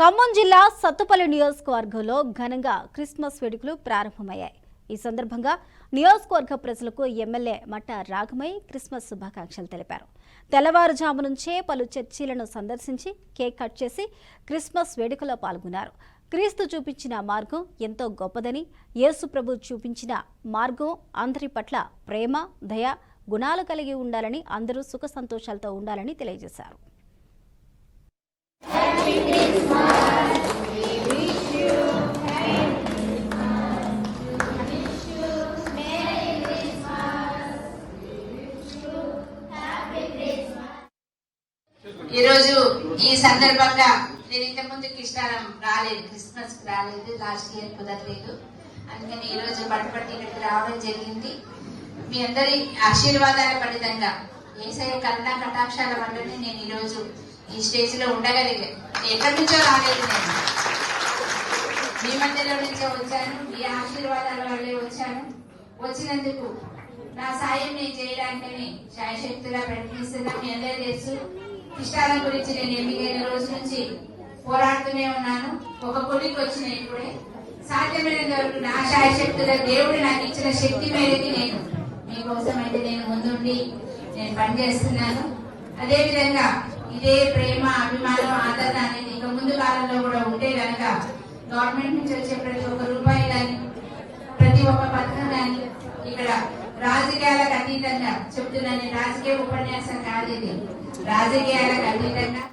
ఖమ్మం జిల్లా సత్తుపల్లి నియోజకవర్గంలో ఘనంగా క్రిస్మస్ వేడుకలు ప్రారంభమయ్యాయి. ఈ సందర్భంగా నియోజకవర్గ ప్రజలకు ఎమ్మెల్యే మట్ట రాఘమయ్య క్రిస్మస్ శుభాకాంక్షలు తెలిపారు. తెల్లవారుజాము నుంచే పలు చర్చిలను సందర్శించి కేక్ కట్ చేసి క్రిస్మస్ వేడుకలో పాల్గొన్నారు. క్రీస్తు చూపించిన మార్గం ఎంతో గొప్పదని, యేసు ప్రభు చూపించిన మార్గం అందరి పట్ల ప్రేమ, దయ, గుణాలు కలిగి ఉండాలని, అందరూ సుఖ సంతోషాలతో ఉండాలని తెలియజేశారు. ఈరోజు ఈ సందర్భంగా నేను ఇంత ముందు కిష్టారం రాలేదు, క్రిస్మస్ రాలేదు, లాస్ట్ ఇయర్ కుదరలేదు. అందుకని ఈ రోజు పట్టుపట్టి ఇక్కడికి రావడం జరిగింది. మీ అందరి ఆశీర్వాదాల ఫలితంగా యేసయ్య కరుణా కటాక్షాల వల్లనే నేను ఈ రోజు ఈ స్టేజ్ లో ఉండగలిగాను. ఎక్కడి నుంచో రాలేదు, నేను మీ మధ్యలో నుంచే వచ్చాను. మీ ఆశీర్వాదాల వల్లే వచ్చాను. వచ్చినందుకు నా సాయం నేను చేయడానికని శాయశక్తులా ప్రయత్నిస్తున్నా. మీ అందరూ తెలుసు, ఇష్టాల గురించి నేను 8 రోజుల నుంచి పోరాడుతూనే ఉన్నాను. ఒక కొలికి వచ్చిన ఇప్పుడే సాధ్యమైనంత వరకు నా శాయశక్తుల దేవుడు నాకు ఇచ్చిన శక్తి మేరకి నేను మీకోసం అయితే నేను ముందుండి నేను పనిచేస్తున్నాను. అదేవిధంగా ఇదే ప్రేమ, అభిమానం, ఆదరణ అనేది ఇక ముందు కాలంలో కూడా ఉంటే కనుక గవర్నమెంట్ నుంచి వచ్చే ప్రతి ఒక్క రూపాయి కానీ, ప్రతి ఒక్క పథకం కానీ ఇక్కడ రాజకీయాలకు అతీతంగా చెప్తున్నాను. రాజకీయ ఉపన్యాసం కాదు ఇది, రాజకీయాలకు అతీతంగా